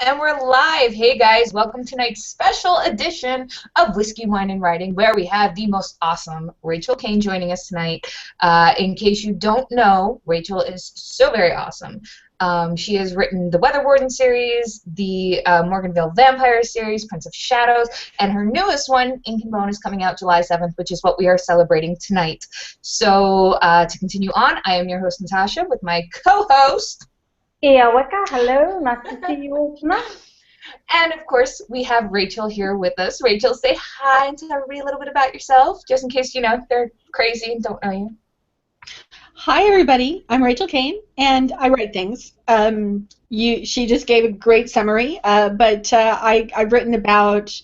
And we're live. Hey guys, welcome to tonight's special edition of Whiskey, Wine, and Writing, where we have the most awesome Rachel Caine joining us tonight. In case you don't know, Rachel is so very awesome. She has written the Weather Warden series, the Morganville Vampire series, Prince of Shadows, and her newest one, Ink and Bone, is coming out July 7th, which is what we are celebrating tonight. So to continue on, I am your host, Natasha, with my co-host... Wicca, hello, nice to see you all tonight. And of course, we have Rachel here with us. Rachel, say hi and tell everybody a little bit about yourself, just in case, they're crazy and don't know you. Hi, everybody. I'm Rachel Caine, and I write things. She just gave a great summary, but I've written about,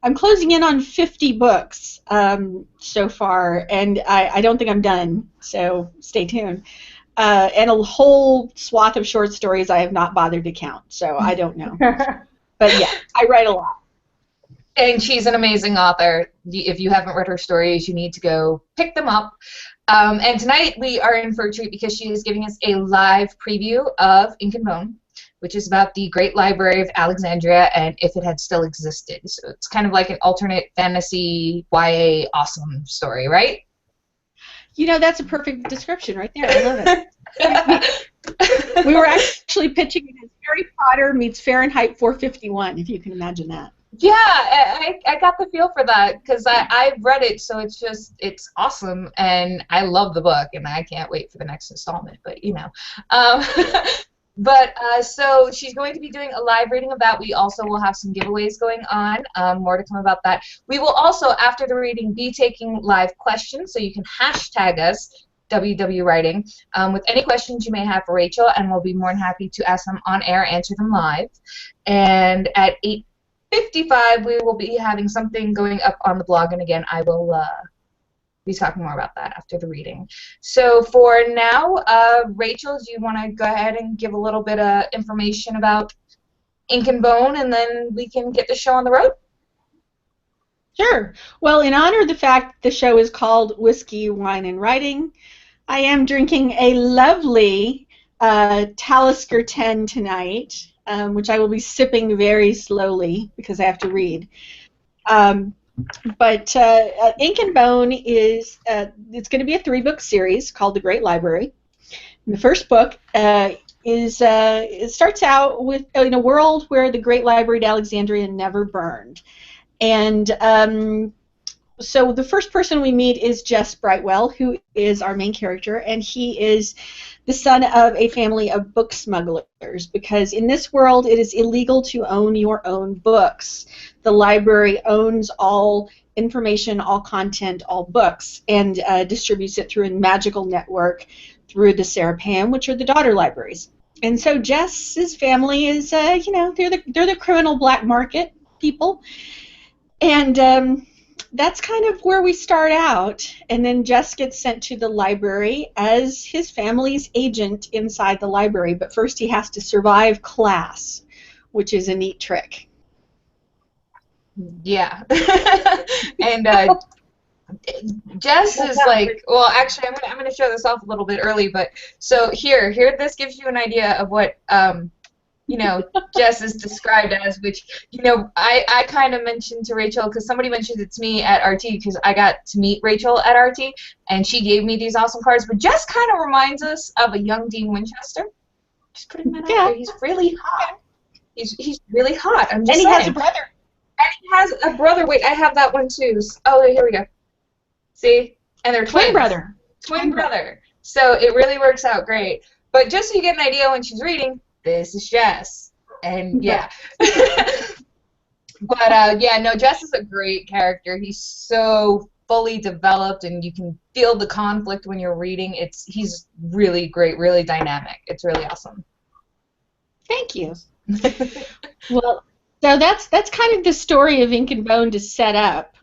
I'm closing in on 50 books so far, and I don't think I'm done, so stay tuned. And a whole swath of short stories I have not bothered to count, so I don't know. But yeah, I write a lot. And she's an amazing author. If you haven't read her stories, you need to go pick them up. And tonight we are in for a treat because she is giving us a live preview of Ink and Bone, which is about the Great Library of Alexandria and if it had still existed. So it's kind of like an alternate fantasy YA awesome story, right? You know, that's a perfect description right there. I love it. We were actually pitching it as Harry Potter meets Fahrenheit 451, if you can imagine that. Yeah, I got the feel for that because I've read it, so it's awesome, and I love the book, and I can't wait for the next installment, but so she's going to be doing a live reading of that. We also will have some giveaways going on, more to come about that. We will also, after the reading, be taking live questions, so you can hashtag us, WWWriting, with any questions you may have for Rachel, and we'll be more than happy to ask them on air, answer them live. And at 8:55, we will be having something going up on the blog, and again, I will be talking more about that after the reading. So for now, Rachel, do you want to go ahead and give a little bit of information about Ink and Bone, and then we can get the show on the road? Sure. Well, in honor of the fact the show is called Whiskey, Wine, and Writing, I am drinking a lovely Talisker 10 tonight, which I will be sipping very slowly because I have to read. But Ink and Bone is it's going to be a 3-book series called The Great Library. And the first book it starts out with in a world where the Great Library at Alexandria never burned, and so the first person we meet is Jess Brightwell, who is our main character, and he is the son of a family of book smugglers, because in this world it is illegal to own your own books. The library owns all information, all content, all books, and distributes it through a magical network through the Serapeum, which are the daughter libraries. And so Jess's family is, they're the criminal black market people, and that's kind of where we start out, and then Jess gets sent to the library as his family's agent inside the library, but first he has to survive class, which is a neat trick. Yeah. And Jess is like, well, actually, I'm gonna show this off a little bit early, but so here, this gives you an idea of what Jess is described as, which, I kind of mentioned to Rachel, because somebody mentioned it to me at RT, because I got to meet Rachel at RT, and she gave me these awesome cards, but Jess kind of reminds us of a young Dean Winchester. Just putting that out there. He's really hot. He's really hot. I'm just saying. And he has a brother. And he has a brother. Wait, I have that one too. Oh, here we go. See? And they're twins. Twin brother. So it really works out great. But just so you get an idea when she's reading, this is Jess. And yeah. But no, Jess is a great character. He's so fully developed, and you can feel the conflict when you're reading. He's really great, really dynamic. It's really awesome. Thank you. Well, so that's kind of the story of Ink and Bone to set up.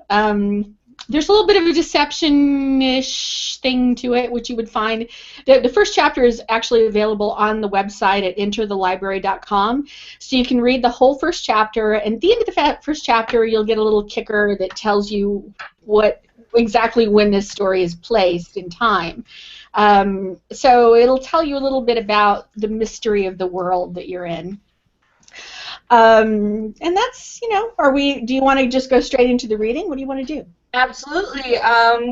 There's a little bit of a deception-ish thing to it, which you would find. The first chapter is actually available on the website at enterthelibrary.com, so you can read the whole first chapter, and at the end of the first chapter you'll get a little kicker that tells you exactly when this story is placed in time. So it'll tell you a little bit about the mystery of the world that you're in. And that's, do you want to just go straight into the reading? What do you want to do? Absolutely.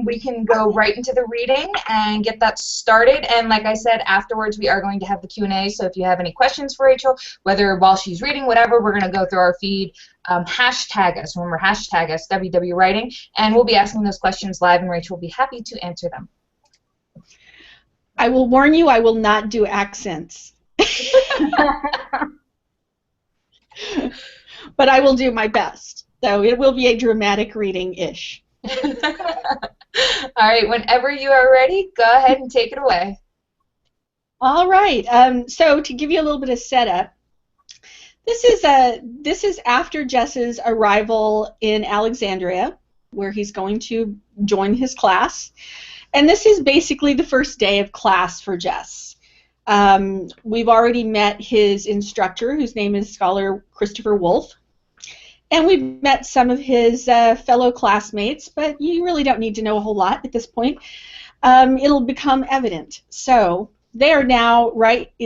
We can go right into the reading and get that started. And like I said, afterwards we are going to have the Q&A. So if you have any questions for Rachel, whether while she's reading, whatever, we're going to go through our feed. Hashtag us. Remember, hashtag us, WWWriting. And we'll be asking those questions live, and Rachel will be happy to answer them. I will warn you, I will not do accents. But I will do my best. So it will be a dramatic reading-ish. All right, whenever you are ready, go ahead and take it away. All right. So to give you a little bit of setup, this is after Jess's arrival in Alexandria, where he's going to join his class, and this is basically the first day of class for Jess. We've already met his instructor, whose name is Scholar Christopher Wolfe. And we've met some of his fellow classmates, but you really don't need to know a whole lot at this point. It'll become evident. So they are now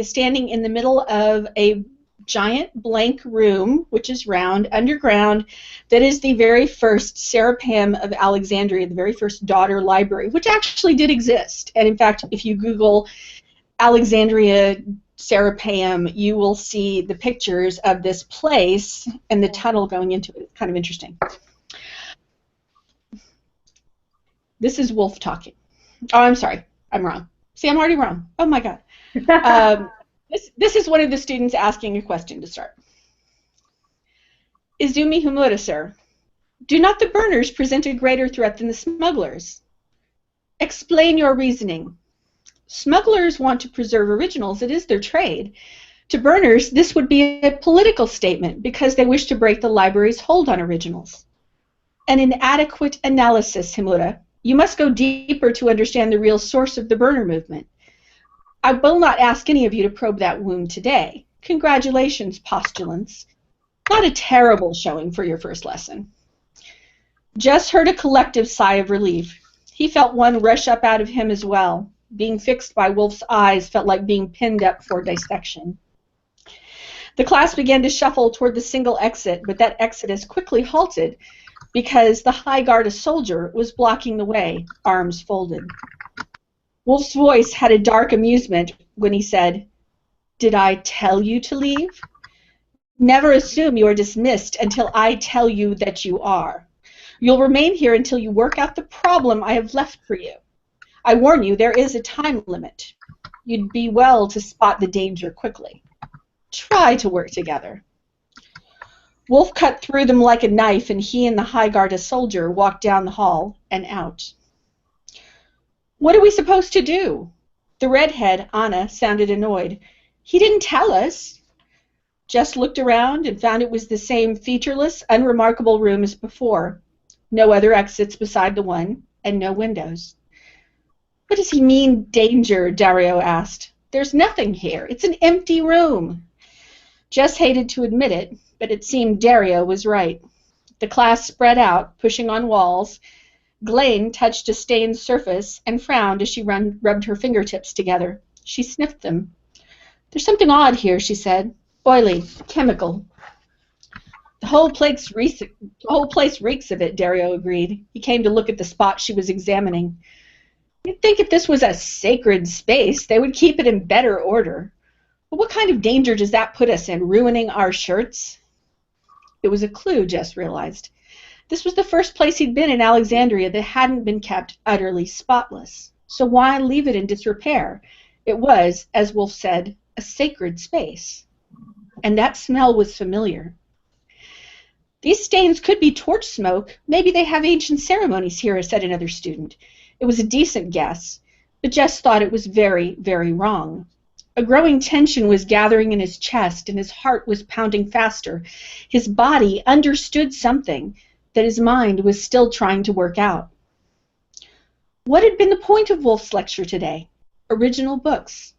standing in the middle of a giant blank room, which is round, underground, that is the very first Serapeum of Alexandria, the very first daughter library, which actually did exist. And in fact, if you Google Alexandria Serapeum, you will see the pictures of this place and the tunnel going into it. It's kind of interesting. This is Wolfe talking. Oh, I'm sorry. I'm wrong. See, I'm already wrong. Oh, my God. This is one of the students asking a question to start. Izumi Humura, sir. Do not the burners present a greater threat than the smugglers? Explain your reasoning. Smugglers want to preserve originals. It is their trade. To burners, this would be a political statement because they wish to break the library's hold on originals. An inadequate analysis, Himura. You must go deeper to understand the real source of the burner movement. I will not ask any of you to probe that wound today. Congratulations, postulants. Not a terrible showing for your first lesson. Jess heard a collective sigh of relief. He felt one rush up out of him as well. Being fixed by Wolfe's eyes felt like being pinned up for dissection. The class began to shuffle toward the single exit, but that exodus quickly halted because the high guard soldier was blocking the way, arms folded. Wolfe's voice had a dark amusement when he said, "Did I tell you to leave? Never assume you are dismissed until I tell you that you are. You'll remain here until you work out the problem I have left for you. I warn you, there is a time limit. You'd be well to spot the danger quickly. Try to work together." Wolfe cut through them like a knife, and he and the high guard soldier walked down the hall and out. What are we supposed to do? The redhead, Anna, sounded annoyed. He didn't tell us. Jess looked around and found it was the same featureless, unremarkable room as before. No other exits beside the one, and no windows. What does he mean, danger? Dario asked. There's nothing here. It's an empty room. Jess hated to admit it, but it seemed Dario was right. The class spread out, pushing on walls. Caine touched a stained surface and frowned as she rubbed her fingertips together. She sniffed them. There's something odd here, she said. Oily, chemical. The whole place reeks of it, Dario agreed. He came to look at the spot she was examining. You'd think if this was a sacred space, they would keep it in better order. But what kind of danger does that put us in, ruining our shirts? It was a clue, Jess realized. This was the first place he'd been in Alexandria that hadn't been kept utterly spotless. So why leave it in disrepair? It was, as Wolfe said, a sacred space. And that smell was familiar. These stains could be torch smoke. Maybe they have ancient ceremonies here, said another student. It was a decent guess, but Jess thought it was very, very wrong. A growing tension was gathering in his chest, and his heart was pounding faster. His body understood something that his mind was still trying to work out. What had been the point of Wolfe's lecture today? Original books.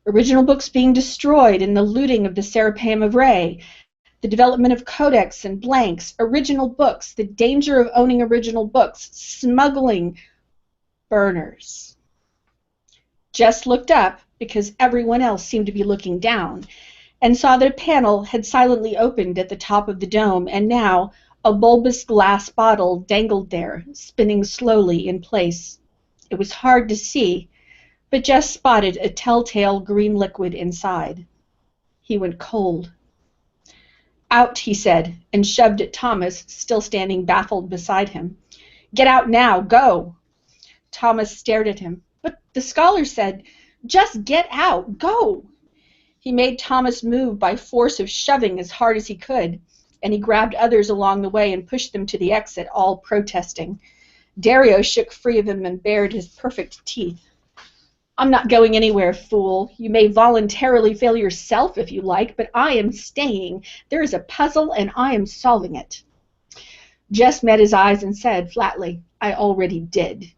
Original books being destroyed in the looting of the Serapeum of Ray, the development of codex and blanks, original books, the danger of owning original books, smuggling, burners. Jess looked up because everyone else seemed to be looking down, and saw that a panel had silently opened at the top of the dome, and now a bulbous glass bottle dangled there, spinning slowly in place. It was hard to see, but Jess spotted a telltale green liquid inside. He went cold. "Out," he said, and shoved at Thomas, still standing baffled beside him. "Get out now! Go!" Thomas stared at him. "But the scholar said, just get out! Go!" He made Thomas move by force of shoving as hard as he could, and he grabbed others along the way and pushed them to the exit, all protesting. Dario shook free of him and bared his perfect teeth. "I'm not going anywhere, fool. You may voluntarily fail yourself if you like, but I am staying. There is a puzzle, and I am solving it." Jess met his eyes and said flatly, "I already did."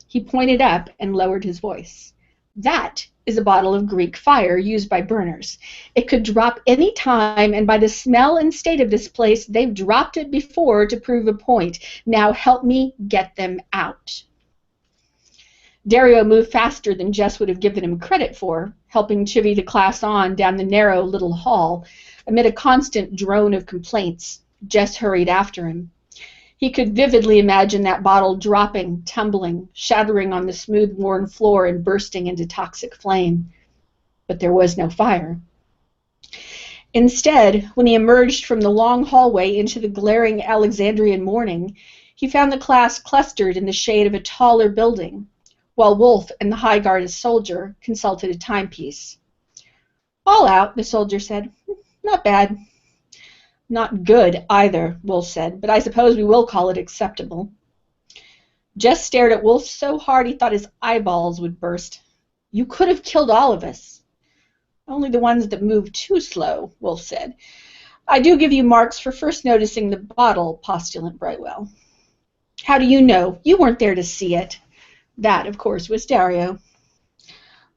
He pointed up and lowered his voice. "That is a bottle of Greek fire used by burners. It could drop any time, and by the smell and state of this place, they've dropped it before to prove a point. Now help me get them out." Dario moved faster than Jess would have given him credit for, helping chivvy the class on down the narrow little hall. Amid a constant drone of complaints, Jess hurried after him. He could vividly imagine that bottle dropping, tumbling, shattering on the smooth-worn floor and bursting into toxic flame. But there was no fire. Instead, when he emerged from the long hallway into the glaring Alexandrian morning, he found the class clustered in the shade of a taller building, while Wolf and the High Guard soldier consulted a timepiece. "All out," the soldier said. "Not bad." "Not good, either," Wolf said, "but I suppose we will call it acceptable." Jess stared at Wolf so hard he thought his eyeballs would burst. "You could have killed all of us." "Only the ones that moved too slow," Wolf said. "I do give you marks for first noticing the bottle, Postulant Brightwell." "How do you know? You weren't there to see it." That, of course, was Dario.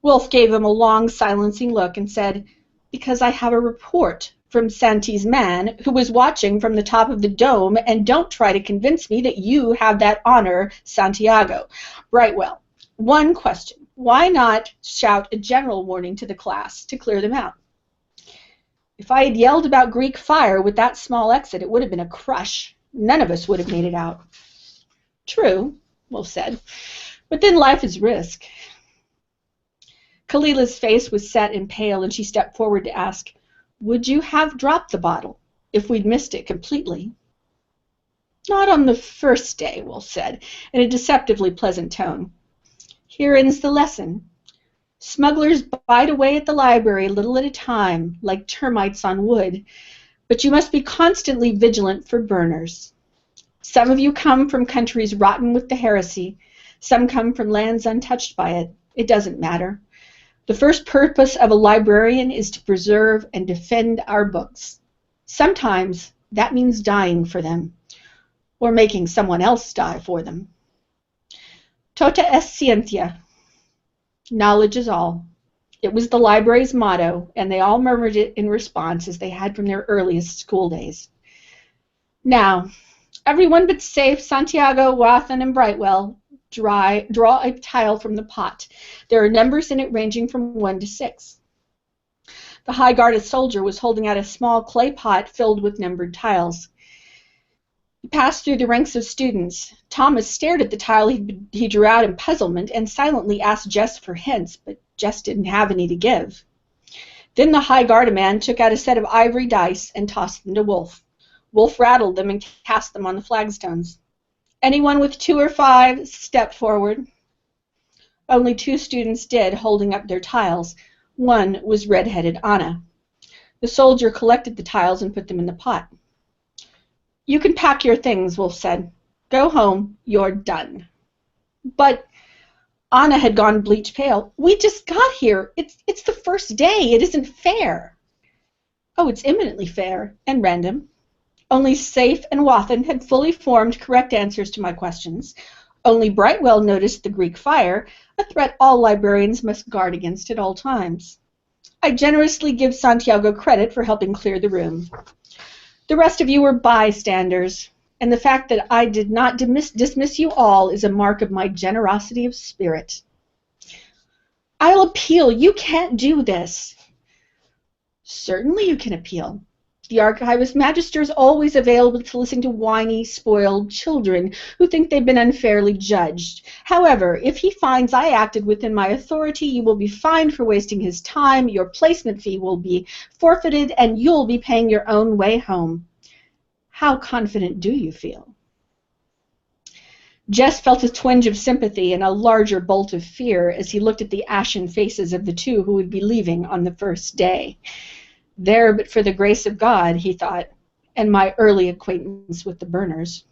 Wolf gave him a long, silencing look and said, "Because I have a report from Santi's man, who was watching from the top of the dome, and don't try to convince me that you have that honor, Santiago. Brightwell, one question. Why not shout a general warning to the class to clear them out?" "If I had yelled about Greek fire with that small exit, it would have been a crush. None of us would have made it out." "True," Wolf said. "But then life is risk." Kalila's face was set and pale, and she stepped forward to ask, "Would you have dropped the bottle if we'd missed it completely?" "Not on the first day," Wolf said, in a deceptively pleasant tone. "Here ends the lesson. Smugglers bite away at the library a little at a time, like termites on wood, but you must be constantly vigilant for burners. Some of you come from countries rotten with the heresy. Some come from lands untouched by it. It doesn't matter. The first purpose of a librarian is to preserve and defend our books. Sometimes that means dying for them, or making someone else die for them. Tota est scientia. Knowledge is all. It was the library's motto, and they all murmured it in response as they had from their earliest school days. Now, everyone but safe Santiago, Wathan, and Brightwell, draw a tile from the pot. There are numbers in it ranging from 1 to 6. The High Guard soldier was holding out a small clay pot filled with numbered tiles. He passed through the ranks of students. Thomas stared at the tile he drew out in puzzlement and silently asked Jess for hints, but Jess didn't have any to give. Then the High Guard man took out a set of ivory dice and tossed them to Wolf. Wolf rattled them and cast them on the flagstones. Anyone with 2 or 5 stepped forward. Only 2 students did, holding up their tiles. One was red-headed Anna. The soldier collected the tiles and put them in the pot. "You can pack your things," Wolf said. "Go home. You're done." "But," Anna had gone bleach pale, "we just got here. It's the first day. It isn't fair." "Oh, it's eminently fair and random. Only Safe and Wathan had fully formed correct answers to my questions. Only Brightwell noticed the Greek fire, a threat all librarians must guard against at all times. I generously give Santiago credit for helping clear the room. The rest of you were bystanders, and the fact that I did not dismiss you all is a mark of my generosity of spirit." "I'll appeal. You can't do this." Certainly you can appeal. The archivist magister is always available to listen to whiny, spoiled children who think they've been unfairly judged. However, if he finds I acted within my authority, you will be fined for wasting his time, your placement fee will be forfeited, and you'll be paying your own way home. How confident do you feel? Jess felt a twinge of sympathy and a larger bolt of fear as he looked at the ashen faces of the two who would be leaving on the first day. There but for the grace of God, he thought, and my early acquaintance with the Burners.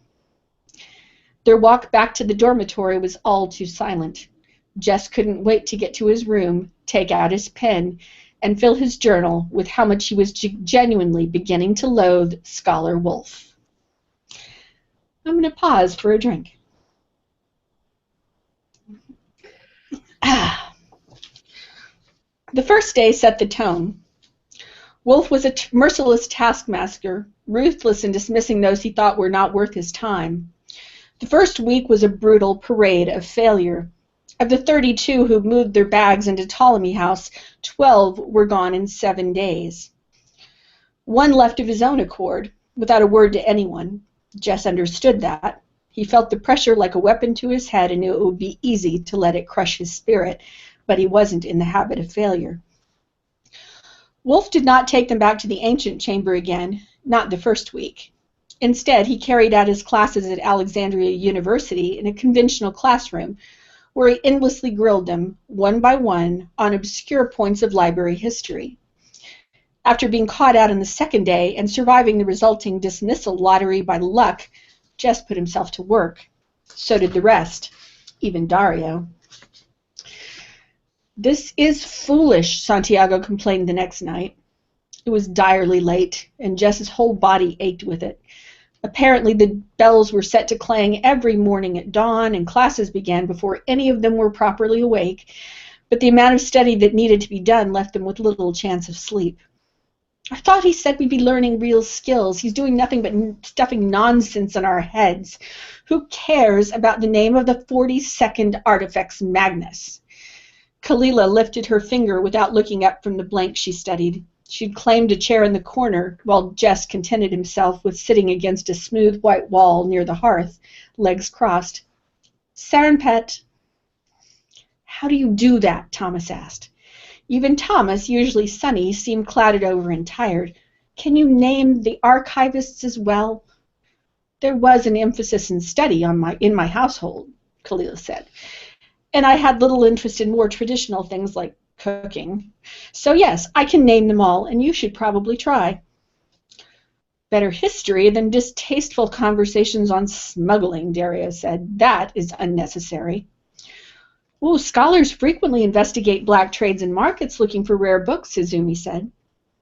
Their walk back to the dormitory was all too silent. Jess couldn't wait to get to his room, take out his pen, and fill his journal with how much he was genuinely beginning to loathe Scholar Wolf. I'm going to pause for a drink. The first day set the tone. Wolf was a merciless taskmaster, ruthless in dismissing those he thought were not worth his time. The first week was a brutal parade of failure. Of the 32 who moved their bags into Ptolemy House, 12 were gone in 7 days. One left of his own accord, without a word to anyone. Jess understood that. He felt the pressure like a weapon to his head and knew it would be easy to let it crush his spirit, but he wasn't in the habit of failure. Wolf did not take them back to the ancient chamber again, not the first week. Instead, he carried out his classes at Alexandria University in a conventional classroom, where he endlessly grilled them, one by one, on obscure points of library history. After being caught out on the second day and surviving the resulting dismissal lottery by luck, Jess put himself to work. So did the rest, even Dario. This is foolish, Santiago complained the next night. It was direly late, and Jess's whole body ached with it. Apparently the bells were set to clang every morning at dawn, and classes began before any of them were properly awake, but the amount of study that needed to be done left them with little chance of sleep. I thought he said we'd be learning real skills. He's doing nothing but stuffing nonsense in our heads. Who cares about the name of the 42nd Artifex Magnus? Kalila lifted her finger without looking up from the blank she studied. She'd claimed a chair in the corner, while Jess contented himself with sitting against a smooth white wall near the hearth, legs crossed. Sarenpet. How do you do that? Thomas asked. Even Thomas, usually sunny, seemed clouded over and tired. Can you name the archivists as well? There was an emphasis in study in my household, Kalila said. And I had little interest in more traditional things like cooking. So yes, I can name them all, and you should probably try. Better history than distasteful conversations on smuggling, Dario said. That is unnecessary. Ooh, scholars frequently investigate black trades and markets looking for rare books, Izumi said.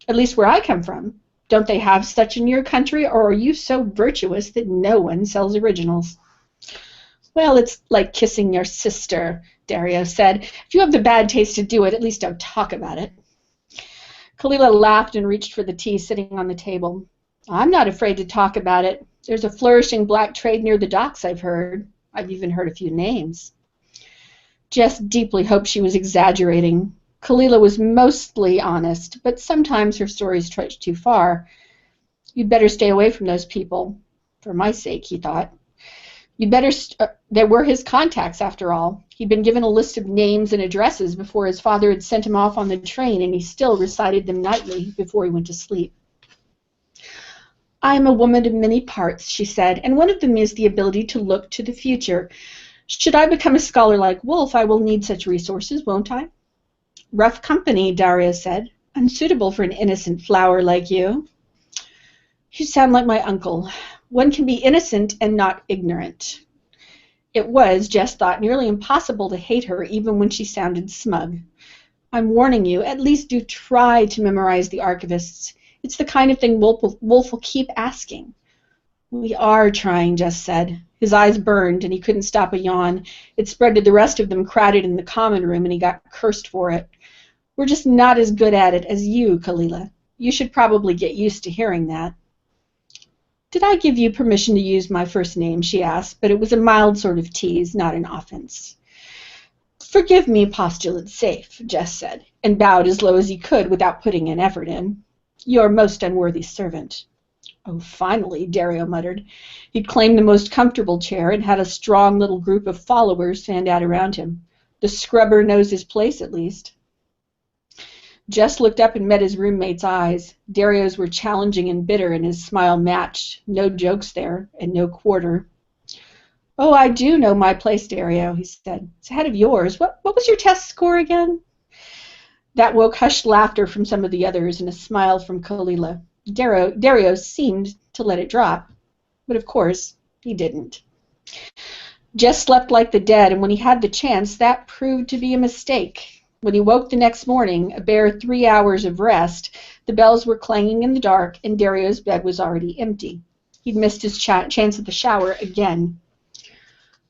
At least where I come from. Don't they have such in your country, or are you so virtuous that no one sells originals? Well, it's like kissing your sister, Dario said. If you have the bad taste to do it, at least don't talk about it. Kalila laughed and reached for the tea sitting on the table. I'm not afraid to talk about it. There's a flourishing black trade near the docks, I've heard. I've even heard a few names. Jess deeply hoped she was exaggerating. Kalila was mostly honest, but sometimes her stories stretched too far. You'd better stay away from those people. For my sake, he thought. They were his contacts, after all. He'd been given a list of names and addresses before his father had sent him off on the train, and he still recited them nightly before he went to sleep. I am a woman of many parts, she said, and one of them is the ability to look to the future. Should I become a scholar like Wolf, I will need such resources, won't I? Rough company, Dario said. Unsuitable for an innocent flower like you. You sound like my uncle. One can be innocent and not ignorant. It was, Jess thought, nearly impossible to hate her even when she sounded smug. I'm warning you, at least do try to memorize the archivists. It's the kind of thing Wolf will keep asking. We are trying, Jess said. His eyes burned, and he couldn't stop a yawn. It spread to the rest of them crowded in the common room, and he got cursed for it. We're just not as good at it as you, Kalila. You should probably get used to hearing that. Did I give you permission to use my first name, she asked, but it was a mild sort of tease, not an offense. Forgive me, postulate safe, Jess said, and bowed as low as he could without putting an effort in. Your most unworthy servant. Oh, finally, Dario muttered. He'd claimed the most comfortable chair and had a strong little group of followers fanned out around him. The scrubber knows his place, at least. Jess looked up and met his roommate's eyes. Dario's were challenging and bitter, and his smile matched. No jokes there, and no quarter. Oh, I do know my place, Dario, he said. It's ahead of yours. What was your test score again? That woke hushed laughter from some of the others and a smile from Kalila. Dario seemed to let it drop, but of course he didn't. Jess slept like the dead, and when he had the chance, that proved to be a mistake. When he woke the next morning, a bare 3 hours of rest, the bells were clanging in the dark, and Dario's bed was already empty. He'd missed his chance at the shower again.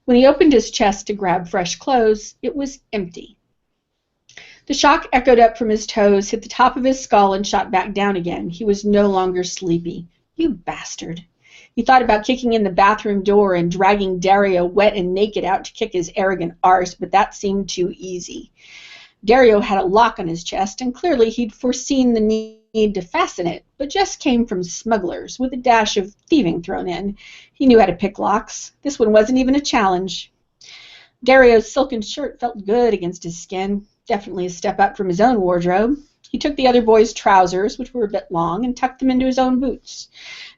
When he opened his chest to grab fresh clothes, it was empty. The shock echoed up from his toes, hit the top of his skull, and shot back down again. He was no longer sleepy. You bastard. He thought about kicking in the bathroom door and dragging Dario wet and naked out to kick his arrogant arse, but that seemed too easy. Dario had a lock on his chest, and clearly he'd foreseen the need to fasten it, but just came from smugglers, with a dash of thieving thrown in. He knew how to pick locks. This one wasn't even a challenge. Dario's silken shirt felt good against his skin. Definitely a step up from his own wardrobe. He took the other boy's trousers, which were a bit long, and tucked them into his own boots.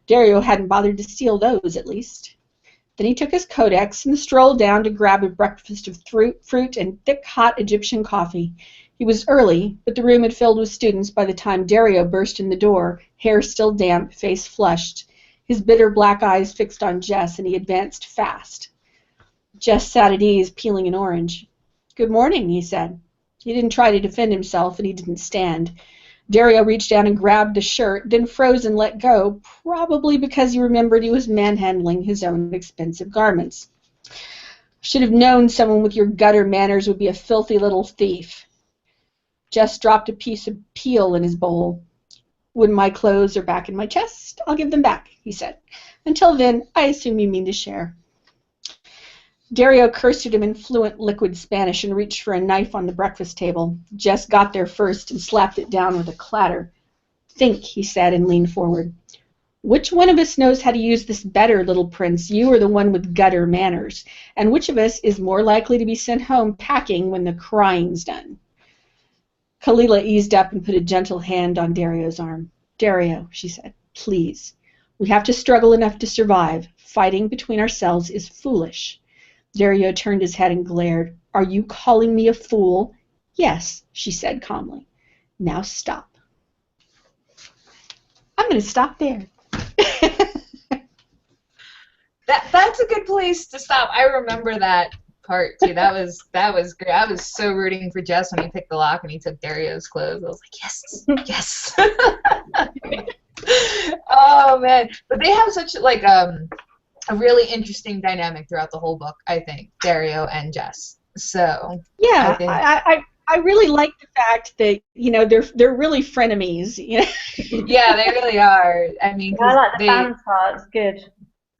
Dario hadn't bothered to steal those, at least. Then he took his codex and strolled down to grab a breakfast of fruit and thick, hot Egyptian coffee. He was early, but the room had filled with students by the time Dario burst in the door, hair still damp, face flushed, his bitter black eyes fixed on Jess, and he advanced fast. Jess sat at ease, peeling an orange. Good morning, he said. He didn't try to defend himself, and he didn't stand. Dario reached down and grabbed the shirt, then froze and let go, probably because he remembered he was manhandling his own expensive garments. Should have known someone with your gutter manners would be a filthy little thief. Jess dropped a piece of peel in his bowl. When my clothes are back in my chest, I'll give them back, he said. Until then, I assume you mean to share. Dario cursed at him in fluent liquid Spanish and reached for a knife on the breakfast table. Jess got there first and slapped it down with a clatter. Think, he said, and leaned forward. Which one of us knows how to use this better, little prince, you or the one with gutter manners? And which of us is more likely to be sent home packing when the crying's done? Kalila eased up and put a gentle hand on Dario's arm. Dario, she said, please. We have to struggle enough to survive. Fighting between ourselves is foolish. Dario turned his head and glared. Are you calling me a fool? Yes, she said calmly. Now stop. I'm going to stop there. That's a good place to stop. I remember that part too. That was great. I was so rooting for Jess when he picked the lock and he took Dario's clothes. I was like, yes, yes. Oh man, but they have such like a really interesting dynamic throughout the whole book. I think Dario and Jess. So yeah, I really like the fact that they're really frenemies. You know? Yeah, they really are. I mean, I like the fans part. It's good.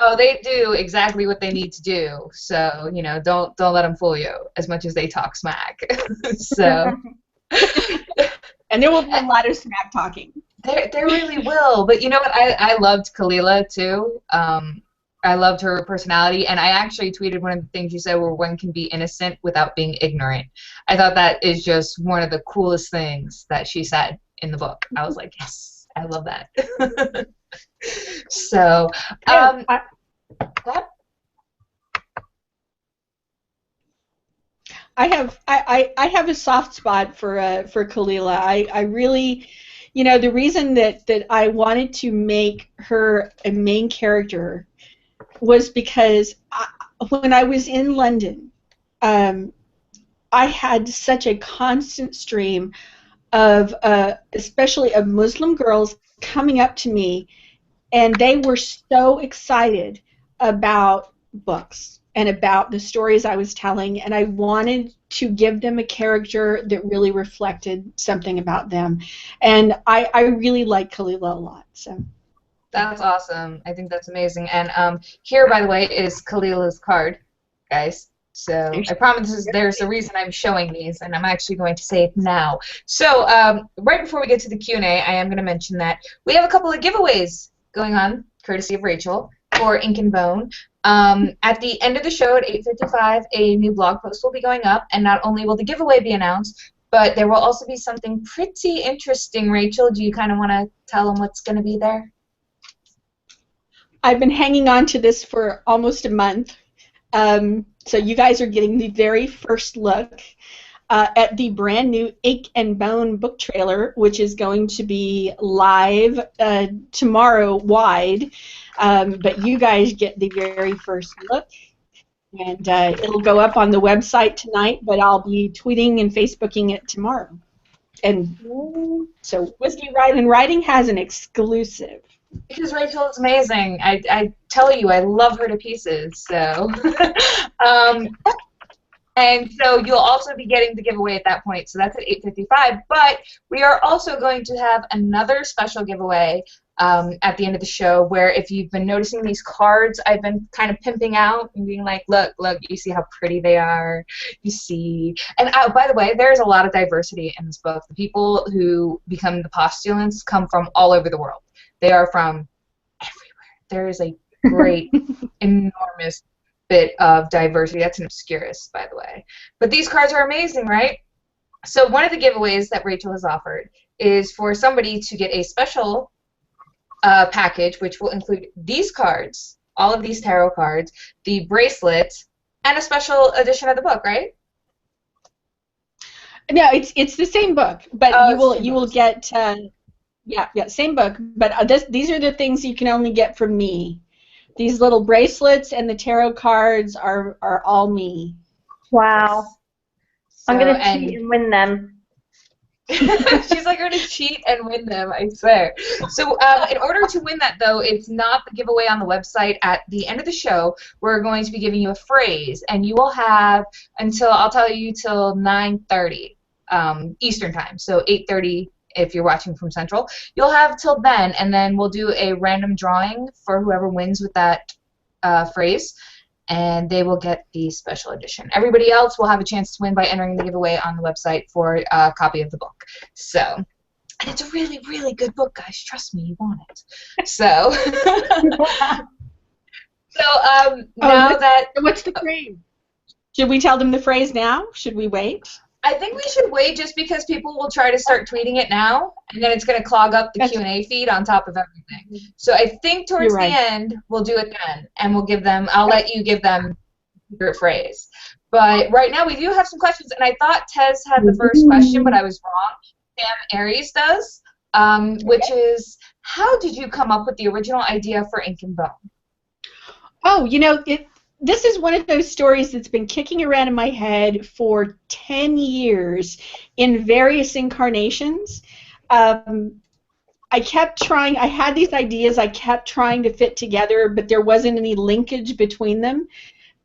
Oh, they do exactly what they need to do. So, don't let them fool you as much as they talk smack. So, and there will be a lot of smack talking. There really will. But you know what? I loved Kalila too. I loved her personality, and I actually tweeted one of the things you said where one can be innocent without being ignorant. I thought that is just one of the coolest things that she said in the book. I was like, yes, I love that. So, I have a soft spot for Kalila. I really, the reason that I wanted to make her a main character was because when I was in London, I had such a constant stream of, especially of Muslim girls coming up to me, and they were so excited about books and about the stories I was telling, and I wanted to give them a character that really reflected something about them. And I really like Kalila a lot. So. That's awesome. I think that's amazing. And here, by the way, is Kalila's card, guys. So I promise there's a reason I'm showing these, and I'm actually going to say it now. So right before we get to the Q&A, I am going to mention that we have a couple of giveaways going on, courtesy of Rachel, for Ink and Bone. At the end of the show at 8:55, a new blog post will be going up, and not only will the giveaway be announced, but there will also be something pretty interesting. Rachel, do you kind of want to tell them what's going to be there? I've been hanging on to this for almost a month. So you guys are getting the very first look at the brand new Ink and Bone book trailer, which is going to be live tomorrow wide. But you guys get the very first look. And it'll go up on the website tonight, but I'll be tweeting and Facebooking it tomorrow. And so Whiskey Writing has an exclusive. Because Rachel is amazing. I tell you, I love her to pieces. So, and so you'll also be getting the giveaway at that point. So that's at 8:55. But we are also going to have another special giveaway at the end of the show, where if you've been noticing these cards, I've been kind of pimping out and being like, look, you see how pretty they are, you see. And by the way, there's a lot of diversity in this book. The people who become the postulants come from all over the world. They are from everywhere. There is a great, enormous bit of diversity. That's an obscurus, by the way. But these cards are amazing, right? So one of the giveaways that Rachel has offered is for somebody to get a special package, which will include these cards, all of these tarot cards, the bracelet, and a special edition of the book, right? No, it's the same book, but you will get same book. But these are the things you can only get from me. These little bracelets and the tarot cards are all me. Wow. So, I'm gonna cheat and win them. She's like going to cheat and win them, I swear. So in order to win that, though, it's not the giveaway on the website. At the end of the show, we're going to be giving you a phrase, and you will have until, I'll tell you, till 9:30 Eastern time, so 8:30 if you're watching from Central. You'll have till then, and then we'll do a random drawing for whoever wins with that phrase, and they will get the special edition. Everybody else will have a chance to win by entering the giveaway on the website for a copy of the book. So, and it's a really, really good book, guys. Trust me, you want it. So, now that... What's the phrase? Should we tell them the phrase now? Should we wait? I think we should wait just because people will try to start tweeting it now, and then it's going to clog up the Q&A feed on top of everything. So I think towards the end, we'll do it then, and we'll give them, I'll let you give them your phrase. But right now we do have some questions, and I thought Tez had the first question, but I was wrong. Sam Aries does, which is, how did you come up with the original idea for Ink and Bone? Oh, this is one of those stories that's been kicking around in my head for 10 years in various incarnations. I kept trying, I had these ideas I kept trying to fit together, but there wasn't any linkage between them.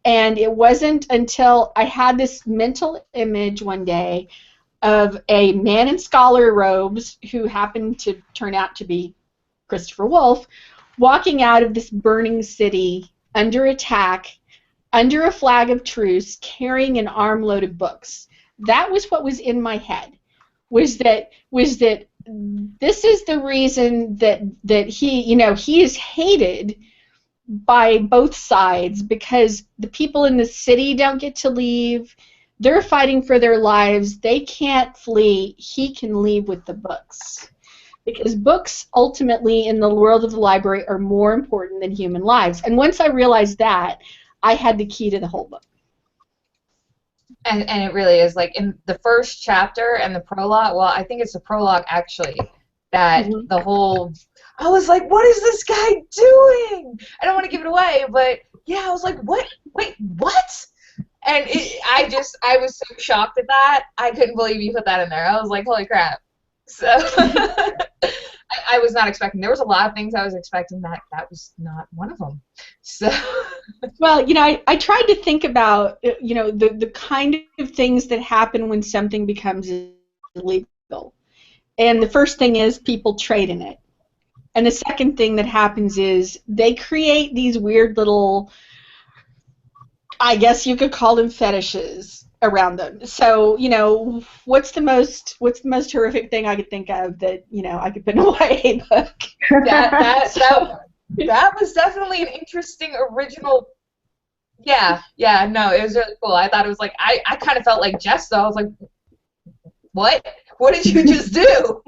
And it wasn't until I had this mental image one day of a man in scholar robes who happened to turn out to be Christopher Wolfe, walking out of this burning city under attack, under a flag of truce, carrying an armload of books. That was what was in my head. Was that this is the reason that he is hated by both sides, because the people in the city don't get to leave. They're fighting for their lives. They can't flee. He can leave with the books. Because books, ultimately, in the world of the library, are more important than human lives. And once I realized that, I had the key to the whole book. And it really is, like, in the first chapter and the prologue, well, I think it's the prologue, actually, that the whole, I was like, what is this guy doing? I don't want to give it away, but, yeah, I was like, what? Wait, what? And I was so shocked at that. I couldn't believe you put that in there. I was like, holy crap. So I was not expecting. There was a lot of things I was expecting. That was not one of them. So, well, I tried to think about the kind of things that happen when something becomes illegal. And the first thing is people trade in it. And the second thing that happens is they create these weird little I guess you could call them fetishes around them. So, what's the most horrific thing I could think of that, I could put in a YA book? That was definitely an interesting original. Yeah, no, it was really cool. I thought it was like, I kind of felt like Jess, though. I was like, what? What did you just do?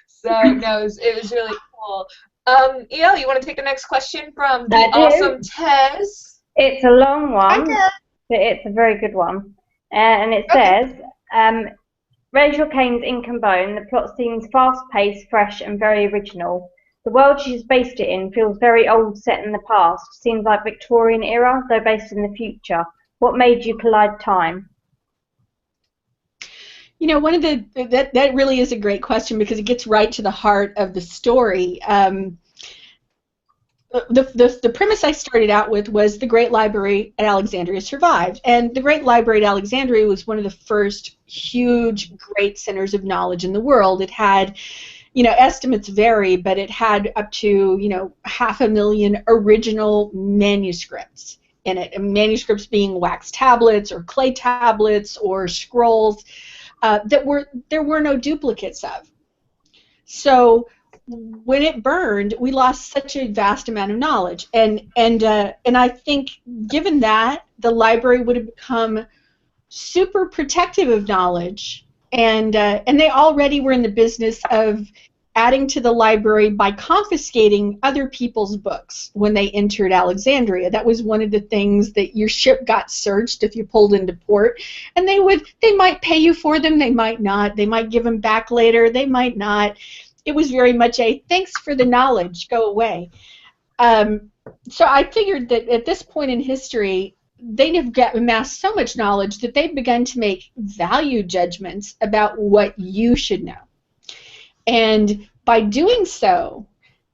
So, no, it was really cool. El, you want to take the next question from the awesome Tez? It's a long one, but it's a very good one. And it says, Rachel Caine's Ink and Bone, the plot seems fast-paced, fresh, and very original. The world she's based it in feels very old, set in the past. Seems like Victorian era, though based in the future. What made you collide time? One of that really is a great question because it gets right to the heart of the story. The premise I started out with was the Great Library at Alexandria survived, and the Great Library at Alexandria was one of the first huge, great centers of knowledge in the world. It had, estimates vary, but it had up to 500,000 original manuscripts in it, and manuscripts being wax tablets or clay tablets or scrolls there were no duplicates of. So when it burned, we lost such a vast amount of knowledge, and I think given that, the library would have become super protective of knowledge, and they already were in the business of adding to the library by confiscating other people's books when they entered Alexandria. That was one of the things that your ship got searched if you pulled into port, and they might pay you for them, they might not, they might give them back later, they might not. It was very much a thanks for the knowledge, go away. So I figured that at this point in history, they'd have amassed so much knowledge that they'd begun to make value judgments about what you should know. And by doing so,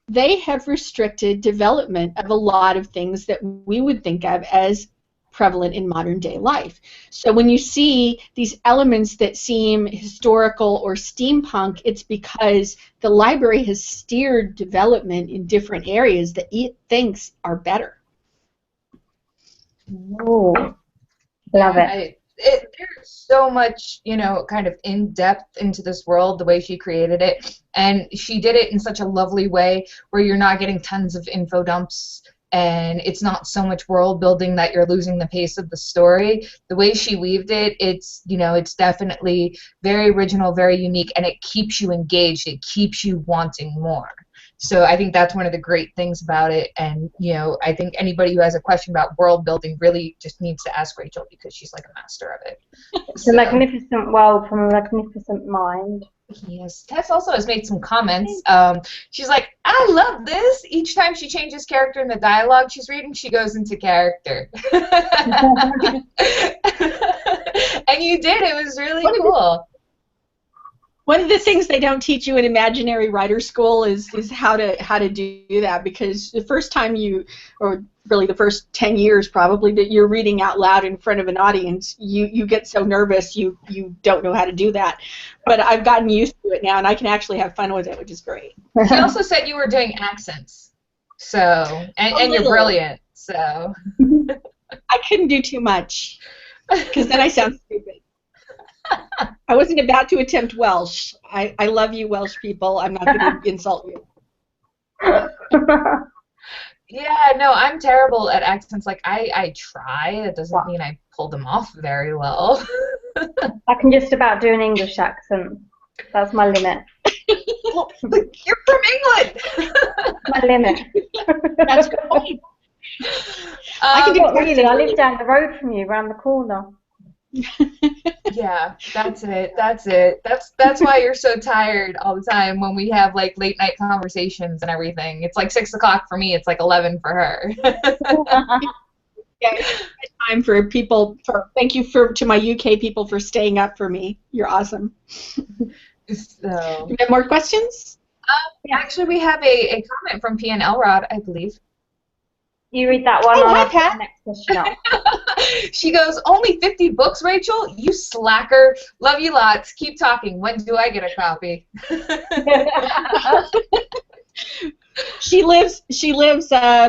they have restricted development of a lot of things that we would think of as prevalent in modern day life. So when you see these elements that seem historical or steampunk, it's because the library has steered development in different areas that it thinks are better. Oh, love it. There's so much, kind of in-depth into this world, the way she created it, and she did it in such a lovely way where you're not getting tons of info dumps, and it's not so much world building that you're losing the pace of the story. The way she weaved it, it's definitely very original, very unique, and it keeps you engaged. It keeps you wanting more. So I think that's one of the great things about it, and I think anybody who has a question about world building really just needs to ask Rachel because she's like a master of it. It's a magnificent world from a magnificent mind. Yes, Tess also has made some comments. She's like, I love this. Each time she changes character in the dialogue she's reading, she goes into character. And you did. It was really cool. One of the things they don't teach you in imaginary writer school is how to do that, because the first time or really the first 10 years probably, that you're reading out loud in front of an audience, you get so nervous you don't know how to do that. But I've gotten used to it now, and I can actually have fun with it, which is great. She also said you were doing accents, so and you're brilliant. So I couldn't do too much, because then I sound stupid. I wasn't about to attempt Welsh. I love you, Welsh people. I'm not going to insult you. Yeah, no, I'm terrible at accents. Like, I try. That doesn't mean I pull them off very well. I can just about do an English accent. That's my limit. Well, you're from England. My limit. That's a good point. I live down the road from you, around the corner. Yeah, that's it. That's why you're so tired all the time when we have like late night conversations and everything. It's like 6 o'clock for me. It's like 11 for her. Yeah, it's time for people. Thank you to my UK people for staying up for me. You're awesome. So, do you have more questions? Actually, we have a comment from P and Elrod, I believe. You read that one. Hi, Pat. Next question up. She goes, only 50 books, Rachel? You slacker. Love you lots. Keep talking. When do I get a copy? She lives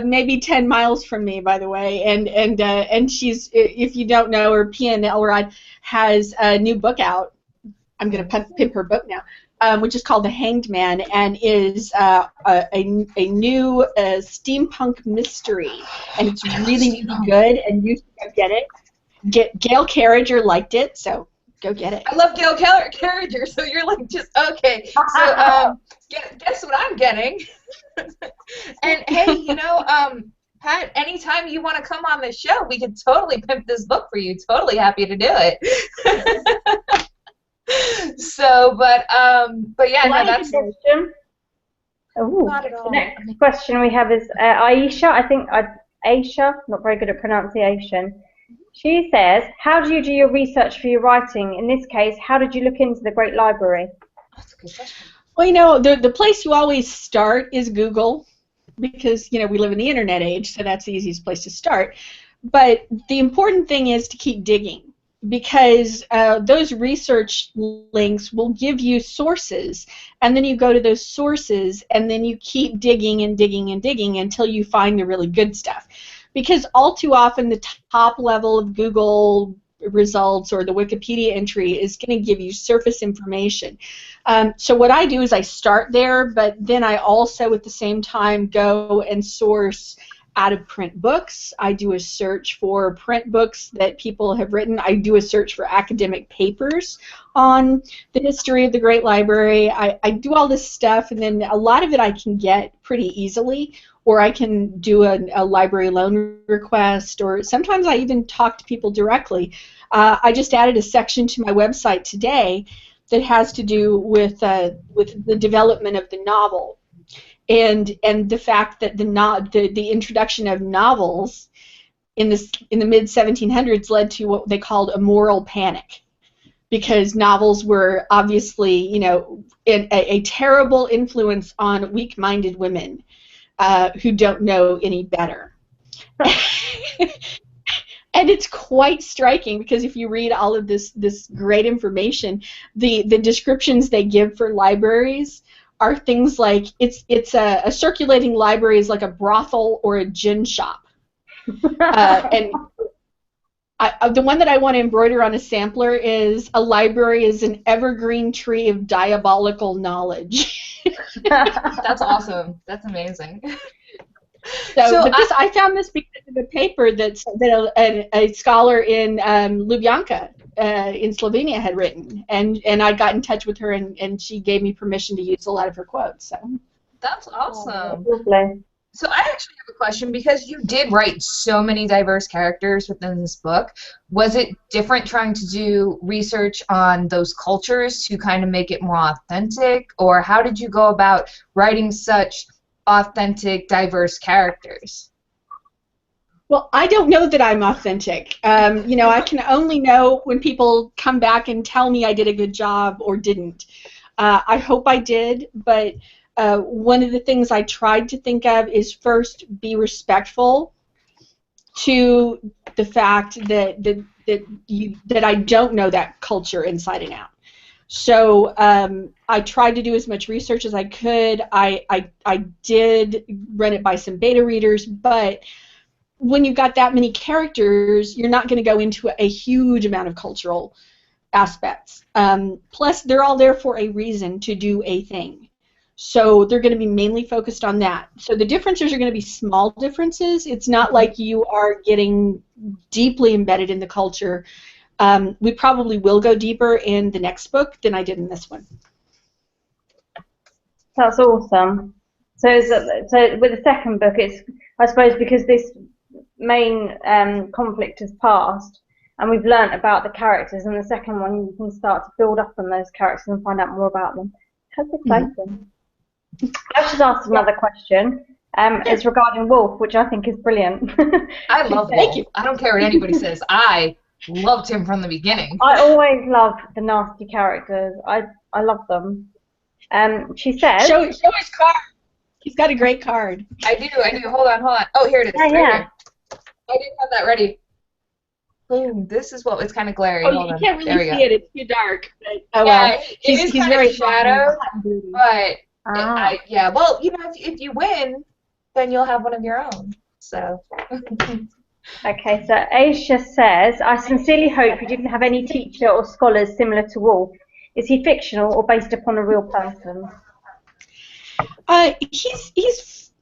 maybe 10 miles from me, by the way, and she's, if you don't know her, P&L Rod has a new book out. I'm going to pimp her book now, which is called The Hanged Man, and is a new steampunk mystery, and it's really good, and you should get it. Gail Carriger liked it, so go get it. I love Gail Carriger, so you're like, just, okay, so guess what I'm getting? And hey, you know, Pat, anytime you want to come on this show, we could totally pimp this book for you. Totally happy to do it. So, but yeah, no, that's not at all. The next question we have is Aisha. I think Aisha, not very good at pronunciation. She says, how do you do your research for your writing? In this case, how did you look into the Great Library? That's a good question. Well, you know, the place you always start is Google, because, you know, we live in the internet age, so that's the easiest place to start. But the important thing is to keep digging, because those research links will give you sources, and then you go to those sources, and then you keep digging and digging and digging until you find the really good stuff. Because all too often the top level of Google results or the Wikipedia entry is going to give you surface information. So what I do is I start there, but then I also at the same time go and source out-of-print books. I do a search for print books that people have written. I do a search for academic papers on the history of the Great Library. I do all this stuff, and then a lot of it I can get pretty easily, or I can do a library loan request, or sometimes I even talk to people directly. I just added a section to my website today that has to do with the development of the novel, and the fact that the introduction of novels in the mid 1700s led to what they called a moral panic, because novels were obviously, you know, a terrible influence on weak-minded women who don't know any better. And it's quite striking, because if you read all of this great information, the descriptions they give for libraries are things like it's a circulating library is like a brothel or a gin shop. And the one that I want to embroider on a sampler is a library is an evergreen tree of diabolical knowledge. That's awesome. That's amazing. I found this because of a paper that a scholar in Ljubljanka in Slovenia had written, and I got in touch with her, and she gave me permission to use a lot of her quotes. So that's awesome. Lovely. So I actually have a question, because you did write so many diverse characters within this book. Was it different trying to do research on those cultures to kind of make it more authentic, or how did you go about writing such authentic, diverse characters? Well, I don't know that I'm authentic. You know, I can only know when people come back and tell me I did a good job or didn't. I hope I did, but one of the things I tried to think of is first be respectful to the fact that I don't know that culture inside and out. So I tried to do as much research as I could. I did run it by some beta readers, but when you've got that many characters, you're not going to go into a huge amount of cultural aspects. Plus, they're all there for a reason to do a thing. So they're going to be mainly focused on that. So the differences are going to be small differences. It's not like you are getting deeply embedded in the culture. We probably will go deeper in the next book than I did in this one. That's awesome. So with the second book, it's, I suppose, because this main conflict has passed, and we've learnt about the characters, and the second one you can start to build up on those characters and find out more about them. That's exciting. I've just asked another question. It's regarding Wolf, which I think is brilliant. I love Wolf. I don't care what anybody says. I loved him from the beginning. I always love the nasty characters. I love them. She says... Show his card. He's got a great card. I do. Hold on. Oh, here it is. Yeah, yeah. I didn't have that ready. Boom. This is what, it's kind of glary. Oh, you can't really see it. It's too dark. But, yeah, well, it is kind of shadow, but Ah. Yeah, well, if you win, then you'll have one of your own. So. Okay, so Aisha says, I sincerely hope you didn't have any teacher or scholars similar to Wolf. Is he fictional or based upon a real person? He's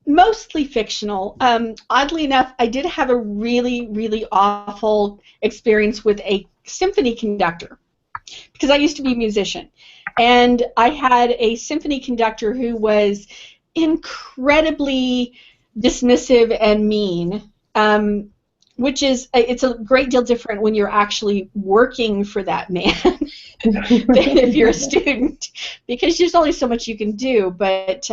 mostly fictional. Oddly enough, I did have a really, really awful experience with a symphony conductor because I used to be a musician. And I had a symphony conductor who was incredibly dismissive and mean, which it's a great deal different when you're actually working for that man than if you're a student, because there's only so much you can do. But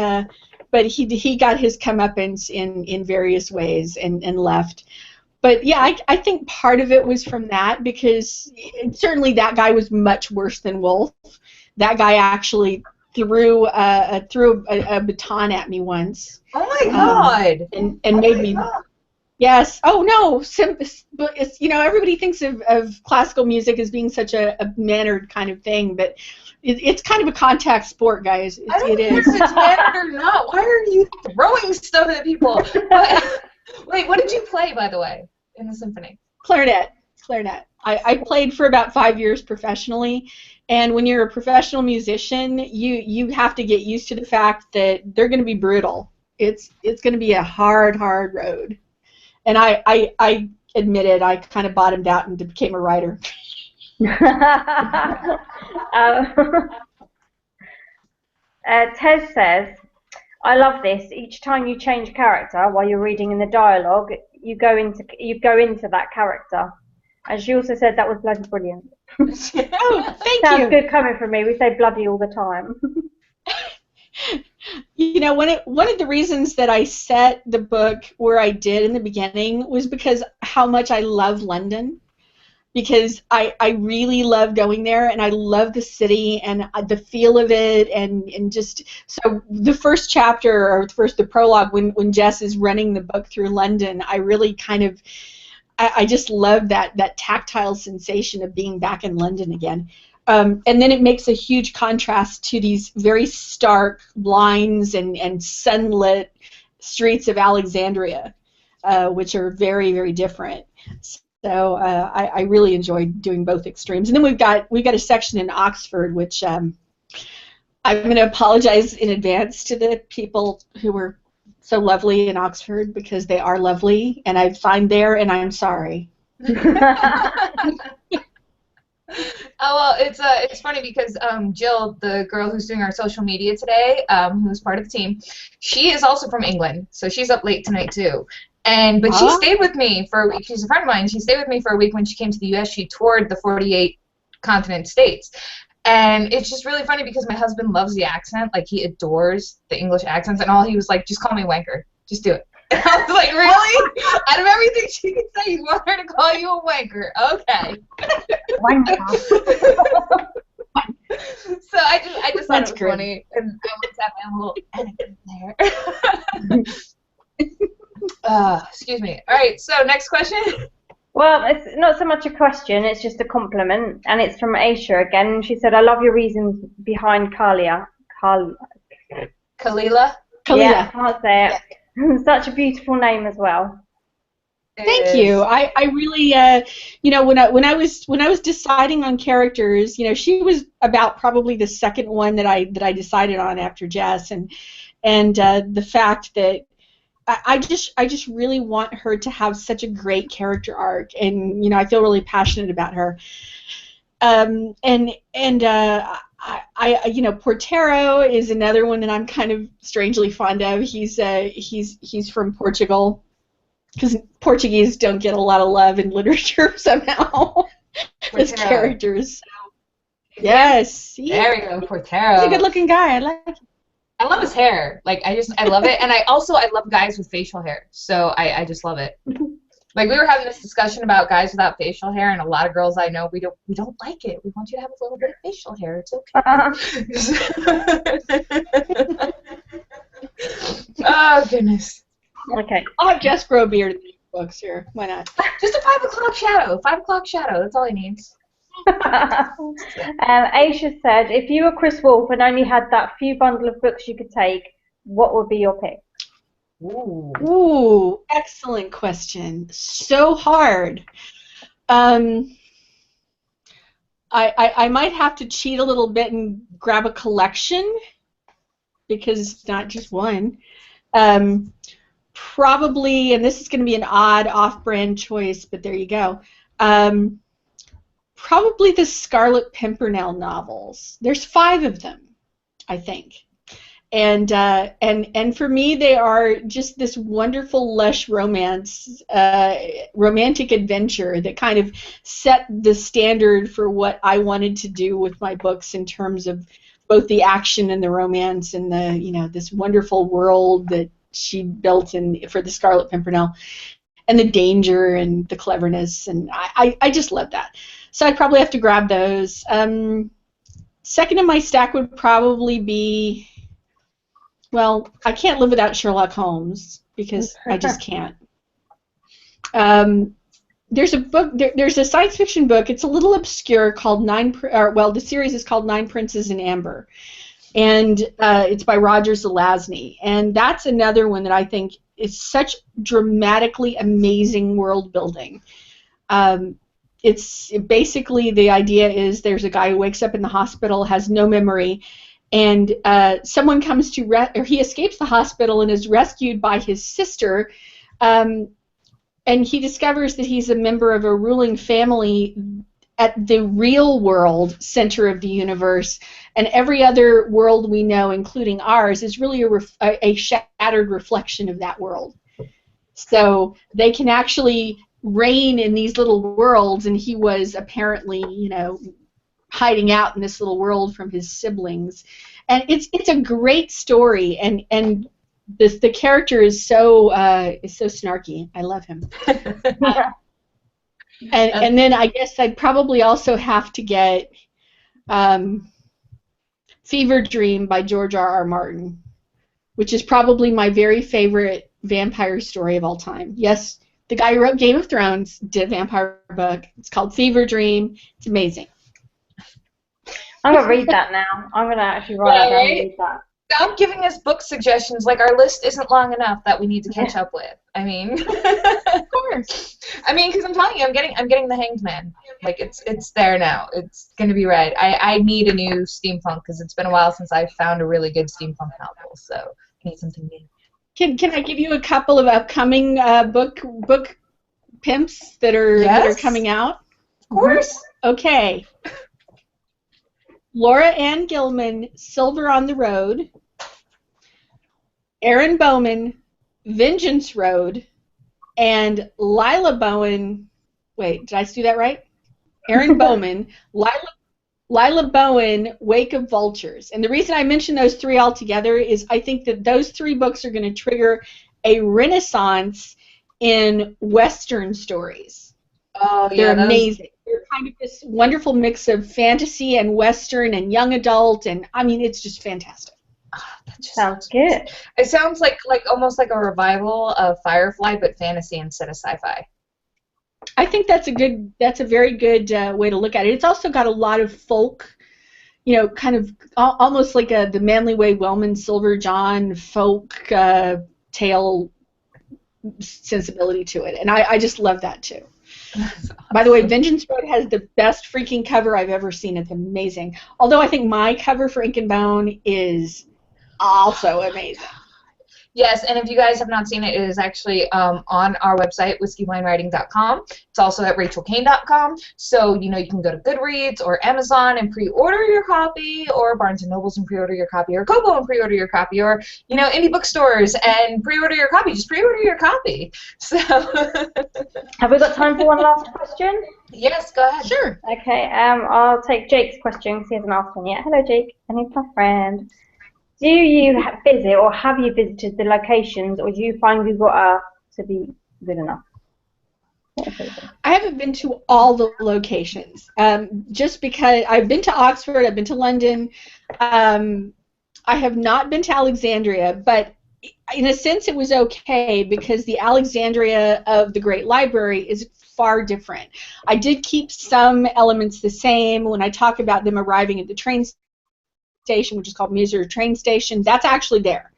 he got his comeuppance in various ways and left. But yeah, I think part of it was from that, because certainly that guy was much worse than Wolf. That guy actually threw a baton at me once. Oh my God! And made me. Yes. Oh no. It's, everybody thinks of classical music as being such a mannered kind of thing, but it's kind of a contact sport, guys. I don't care if it's mannered or not. Why are you throwing stuff at people? Wait, what did you play, by the way, in the symphony? Clarinet. I played for about 5 years professionally, and when you're a professional musician, you have to get used to the fact that they're going to be brutal. It's going to be a hard road. And I admitted I kind of bottomed out and became a writer. Tez says, I love this. Each time you change character while you're reading in the dialogue, you go into that character. And she also said that was bloody brilliant. Oh, thank you. Sounds good coming from me. We say bloody all the time. One of the reasons that I set the book where I did in the beginning was because how much I love London. Because I really love going there, and I love the city and the feel of it, and just so the first chapter, or the prologue, when Jess is running the book through London, I really I just love that tactile sensation of being back in London again. And then it makes a huge contrast to these very stark lines and sunlit streets of Alexandria, which are very, very different. So I really enjoyed doing both extremes. And then we've got a section in Oxford, which I'm going to apologize in advance to the people who were so lovely in Oxford, because they are lovely, and I find there, and I'm sorry. Oh, well, it's funny because Jill, the girl who's doing our social media today, who's part of the team, she is also from England, so she's up late tonight too. But she stayed with me for a week. She's a friend of mine. She stayed with me for a week when she came to the U.S. She toured the 48 continent states. And it's just really funny because my husband loves the accent. Like, he adores the English accents, and all he was like, just call me wanker. Just do it. And I was like, really? Out of everything she could say, you want her to call you a wanker. Okay. So I just thought it was funny. And I was having a little etiquette there. Excuse me. All right, so next question. Well, it's not so much a question, it's just a compliment, and it's from Aisha again. She said, I love your reasons behind Kalila. Kalila? Yeah, I can't say it. Yeah. Such a beautiful name as well. Thank you. I really, when I was deciding on characters, she was about probably the second one that I decided on after Jess, and the fact that I just really want her to have such a great character arc, and I feel really passionate about her. Portero is another one that I'm kind of strangely fond of. He's from Portugal, because Portuguese don't get a lot of love in literature somehow as characters. So. Yes. There we go, Portero. He's a good-looking guy. I like him. I love his hair. Like, I love it, and I love guys with facial hair. So I just love it. Like, we were having this discussion about guys without facial hair, and a lot of girls I know, we don't like it. We want you to have a little bit of facial hair. It's okay. Oh goodness. Okay. I'll have Jess grow a beard in the books here. Why not? Just a 5 o'clock shadow. 5 o'clock shadow. That's all he needs. Aisha said, if you were Chris Wolfe and only had that few bundle of books you could take, what would be your pick? Ooh, excellent question. So hard. I might have to cheat a little bit and grab a collection because it's not just one. Probably, and this is going to be an odd off-brand choice, but there you go. Probably the Scarlet Pimpernel novels. There's 5 of them, I think. And for me, they are just this wonderful, lush romance, romantic adventure that kind of set the standard for what I wanted to do with my books in terms of both the action and the romance and the this wonderful world that she built for the Scarlet Pimpernel, and the danger and the cleverness, and I just love that. So I'd probably have to grab those. Second in my stack would probably be. Well, I can't live without Sherlock Holmes because I just can't. There's a book. There's a science fiction book. It's a little obscure called the series is called Nine Princes in Amber, and it's by Roger Zelazny. And that's another one that I think is such dramatically amazing world building. It's basically the idea is there's a guy who wakes up in the hospital, has no memory. And someone comes to he escapes the hospital and is rescued by his sister, and he discovers that he's a member of a ruling family at the real world center of the universe, and every other world we know, including ours, is really a shattered reflection of that world. So they can actually reign in these little worlds, and he was apparently, hiding out in this little world from his siblings, and it's a great story, and the character is so snarky. I love him. And then I guess I'd probably also have to get Fever Dream by George R.R. Martin, which is probably my very favorite vampire story of all time. Yes, the guy who wrote Game of Thrones did a vampire book. It's called Fever Dream. It's amazing. I'm going to read that now. I'm going to actually write that down and read that. Stop giving us book suggestions. Like, our list isn't long enough that we need to catch up with. I mean, of course. I mean, because I'm telling you, I'm getting the Hanged Man. Like, it's there now. It's going to be right. I need a new steampunk because it's been a while since I found a really good steampunk novel. So I need something new. Can I give you a couple of upcoming book pimps that are coming out? Of course. Okay. Laura Ann Gilman, Silver on the Road. Aaron Bowman, Vengeance Road. And Lila Bowen, wait, did I do that right? Aaron Bowman, Lila Bowen, Wake of Vultures. And the reason I mention those 3 all together is I think that those 3 books are going to trigger a renaissance in Western stories. Oh, They're amazing. They're kind of this wonderful mix of fantasy and Western and young adult, and I mean, it's just fantastic. That sounds good. It sounds like almost like a revival of Firefly, but fantasy instead of sci-fi. I think that's a very good way to look at it. It's also got a lot of folk, kind of almost like the Manly Way Wellman Silver John folk tale sensibility to it, and I just love that too. Awesome. By the way, Vengeance Road has the best freaking cover I've ever seen. It's amazing. Although I think my cover for Ink and Bone is also amazing. Yes, and if you guys have not seen it, it is actually on our website, whiskeyblindwriting.com. It's also at rachelcaine.com. So, you can go to Goodreads or Amazon and pre-order your copy, or Barnes & Nobles and pre-order your copy, or Kobo and pre-order your copy, or, indie bookstores and pre-order your copy. Just pre-order your copy. So. Have we got time for one last question? Yes, go ahead. Sure. Okay, I'll take Jake's question because he hasn't asked one yet. Hello, Jake, and he's my friend. Do you visit or have you visited the locations, or do you find you've got to be good enough? I haven't been to all the locations, just because I've been to Oxford, I've been to London. I have not been to Alexandria, but in a sense it was okay because the Alexandria of the Great Library is far different. I did keep some elements the same. When I talk about them arriving at the train station, which is called Mizur train station, that's actually there.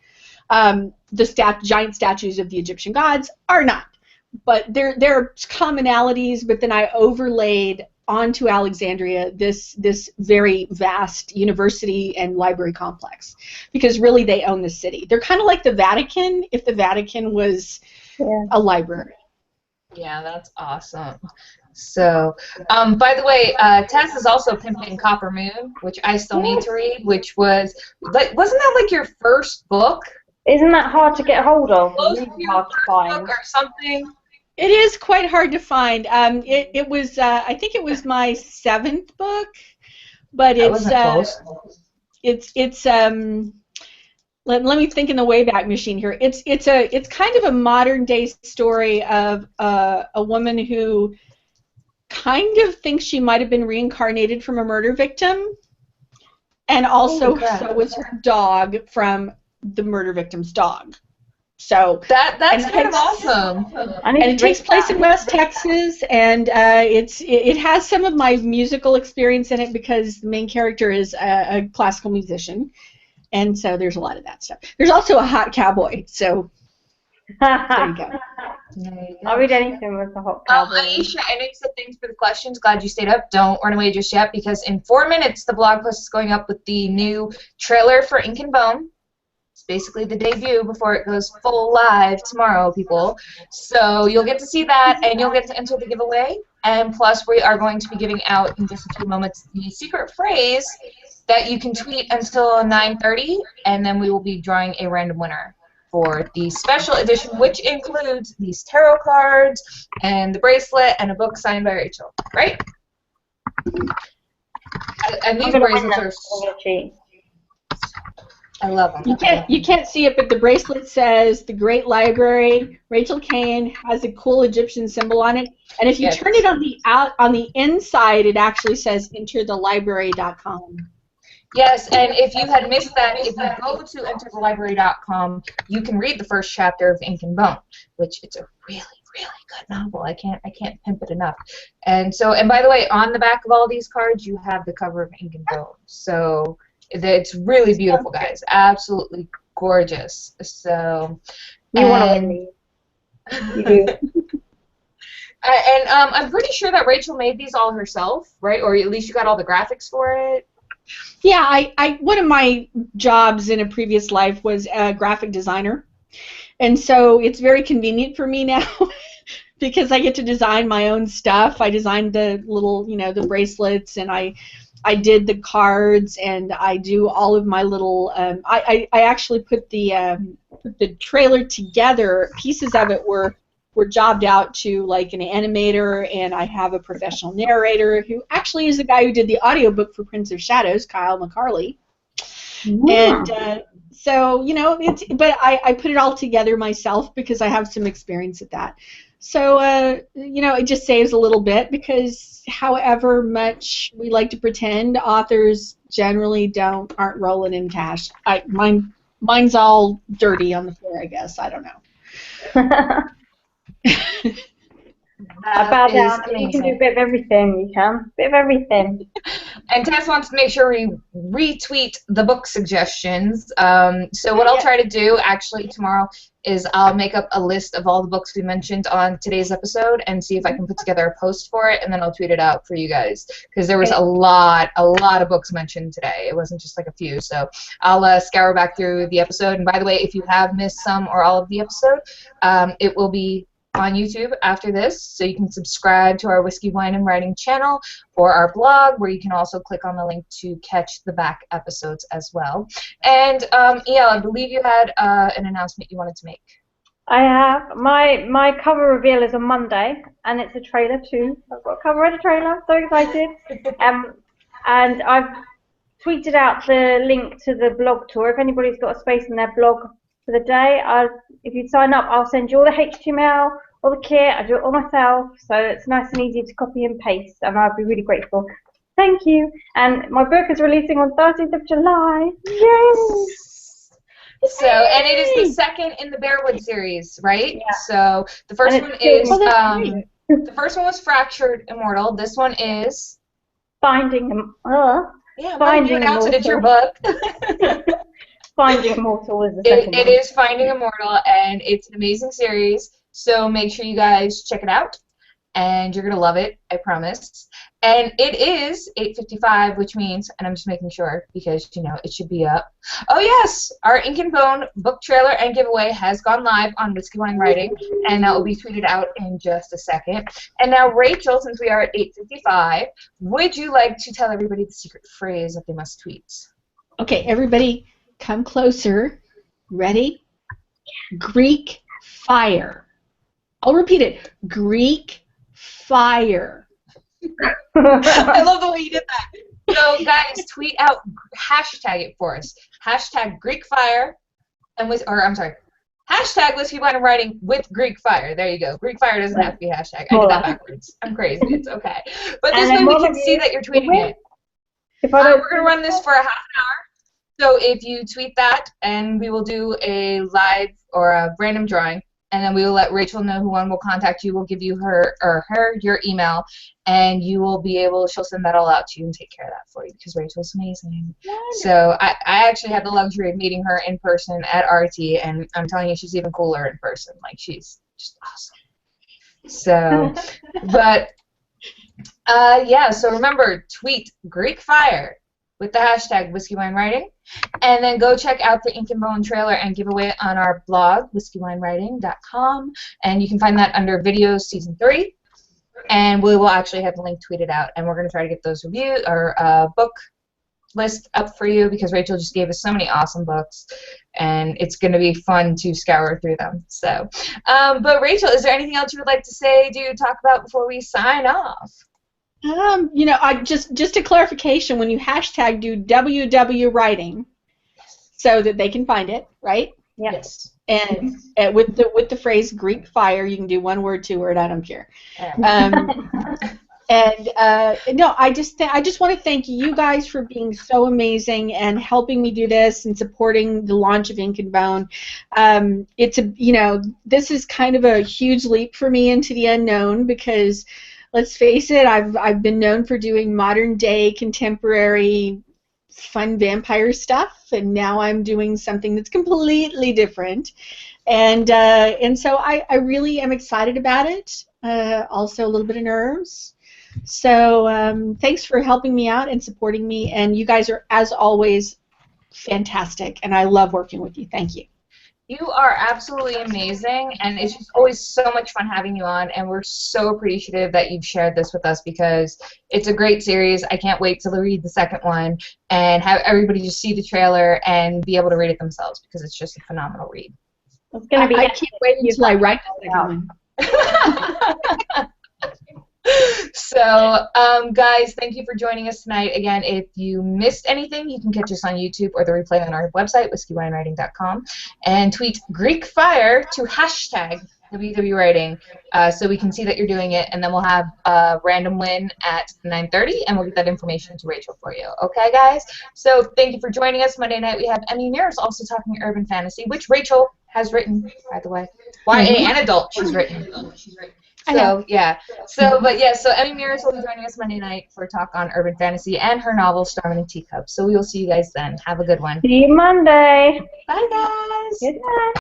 The giant statues of the Egyptian gods are not. But there are commonalities, but then I overlaid onto Alexandria this very vast university and library complex, because really they own the city. They're kind of like the Vatican if the Vatican was a library. Yeah, that's awesome. So, by the way, Tess is also pimping Copper Moon, which I still need to read, which wasn't that like your first book? Isn't that hard to get hold of? Close Really to your hard to first find. book or something? It is quite hard to find. It was I think it was my 7th book, but it's let me think in the Wayback Machine here. It's kind of a modern day story of a woman who kind of thinks she might have been reincarnated from a murder victim, and also so was her dog from the murder victim's dog. So that's kind of awesome. And it takes place in West Texas, and it has some of my musical experience in it because the main character is a classical musician, and so there's a lot of that stuff. There's also a hot cowboy, so there you go. I'll read anything with the hot cowboy. Aisha, I know you said thanks for the questions. Glad you stayed up. Don't run away just yet, because in 4 minutes the blog post is going up with the new trailer for Ink and Bone. It's basically the debut before it goes full live tomorrow, people. So you'll get to see that, and you'll get to enter the giveaway. And plus, we are going to be giving out in just a few moments the secret phrase that you can tweet until 9:30, and then we will be drawing a random winner for the special edition, which includes these tarot cards and the bracelet and a book signed by Rachel. Right? And these bracelets are. I love them. You can't see it, but the bracelet says the Great Library. Rachel Caine has a cool Egyptian symbol on it, and if you turn it on the inside, it actually says enterthelibrary.com. Yes, and if you had missed that, if you go to enterthelibrary.com, you can read the first chapter of Ink and Bone, which it's a really, really good novel. I can't pimp it enough. And by the way, on the back of all these cards, you have the cover of Ink and Bone. So it's really beautiful, guys. Absolutely gorgeous. So you want to win these. You do. And I'm pretty sure that Rachel made these all herself, right? Or at least you got all the graphics for it. Yeah, one of my jobs in a previous life was a graphic designer, and so it's very convenient for me now because I get to design my own stuff. I designed the little, the bracelets, and I did the cards, and I do all of my little. I actually put the trailer together. Pieces of it were jobbed out to like an animator, and I have a professional narrator who actually is the guy who did the audiobook for Prince of Shadows, Kyle McCarley. And so, but I put it all together myself because I have some experience at that. So, it just saves a little bit because however much we like to pretend, authors generally aren't rolling in cash. Mine's all dirty on the floor, I guess. I don't know. I bow down. You can do a bit of everything. You can. A bit of everything. And Tess wants to make sure we retweet the book suggestions. So what I'll try to do actually tomorrow is I'll make up a list of all the books we mentioned on today's episode and see if I can put together a post for it, and then I'll tweet it out for you guys because there was a lot of books mentioned today. It wasn't just like a few. So I'll scour back through the episode. And by the way, if you have missed some or all of the episode, it will be on YouTube after this, so you can subscribe to our Whiskey, Wine, and Writing channel or our blog, where you can also click on the link to catch the back episodes as well. And I believe you had an announcement you wanted to make. I have. My cover reveal is on Monday, and it's a trailer too. I've got a cover and a trailer. So excited! And I've tweeted out the link to the blog tour. If anybody's got a space in their blog for the day, if you sign up, I'll send you all the HTML, all the kit. I do it all myself, so it's nice and easy to copy and paste, and I'd be really grateful. Thank you. And my book is releasing on 13th of July. Yay! So, and it is the second in the Bearwood series, right? Yeah. So the first one is The first one was Fractured Immortal. This one is Finding yeah, Finding you announced it. It's your Immortal. book. Finding Immortal is the second It one. is Finding Immortal, and it's an amazing series. So make sure you guys check it out, and you're gonna love it. I promise. And it is 8:55, which means, and I'm just making sure because you know it should be up. Oh yes, our Ink and Bone book trailer and giveaway has gone live on Whiskey Wine Writing, and that will be tweeted out in just a second. And now, Rachel, since we are at 8:55, would you like to tell everybody the secret phrase that they must tweet? Okay, everybody, come closer. Ready? Greek fire. I'll repeat it. Greek fire. I love the way you did that. So, guys, tweet out, hashtag it for us. Hashtag Greek Fire, hashtag Whiskey Wine and Writing with Greek Fire. There you go. Greek Fire doesn't have to be hashtag. I did that backwards. I'm crazy. It's okay. But this way we can see that you're tweeting it. We're going to run this for a half an hour. So if you tweet that, and we will do a live or a random drawing, and then we will let Rachel know who one will contact you. We'll give you her your email, and you will be able. She'll send that all out to you and take care of that for you because Rachel's amazing. So I actually had the luxury of meeting her in person at RT, and I'm telling you, she's even cooler in person. Like she's just awesome. So, but yeah. So remember, tweet Greek Fire with the hashtag Whiskey Wine Writing, and then go check out the Ink and Bone trailer and giveaway on our blog, whiskeywinewriting.com, and you can find that under Videos Season 3, and we will actually have the link tweeted out, and we're going to try to get those reviews or book list up for you because Rachel just gave us so many awesome books, and it's going to be fun to scour through them. So, but Rachel, is there anything else you would like to say, talk about before we sign off? You know, I just a clarification. When you hashtag, do WWWriting, so that they can find it, right? Yes. And with the phrase Greek fire, you can do 1 word, 2 word. I don't care. No, I just want to thank you guys for being so amazing and helping me do this and supporting the launch of Ink and Bone. This is kind of a huge leap for me into the unknown because, let's face it, I've been known for doing modern day, contemporary, fun vampire stuff, and now I'm doing something that's completely different. And so I really am excited about it. Also a little bit of nerves. So thanks for helping me out and supporting me. And you guys are, as always, fantastic. And I love working with you. Thank you. You are absolutely amazing, and it's just always so much fun having you on, and we're so appreciative that you've shared this with us because it's a great series. I can't wait to read the second one and have everybody just see the trailer and be able to read it themselves because it's just a phenomenal read. It's gonna be. I can't wait until I write the second one. So, guys, thank you for joining us tonight. Again, if you missed anything, you can catch us on YouTube or the replay on our website, whiskeywinewriting.com, and tweet Greek Fire to hashtag WWWriting so we can see that you're doing it, and then we'll have a random win at 9:30, and we'll get that information to Rachel for you. Okay, guys? So thank you for joining us. Monday night we have Emmy Mears also talking urban fantasy, which Rachel has written, by the way. YA and adult she's written. So, yeah. So Emmy Mears will be joining us Monday night for a talk on urban fantasy and her novel, Starman and Teacup. So we will see you guys then. Have a good one. See you Monday. Bye, guys. Good night.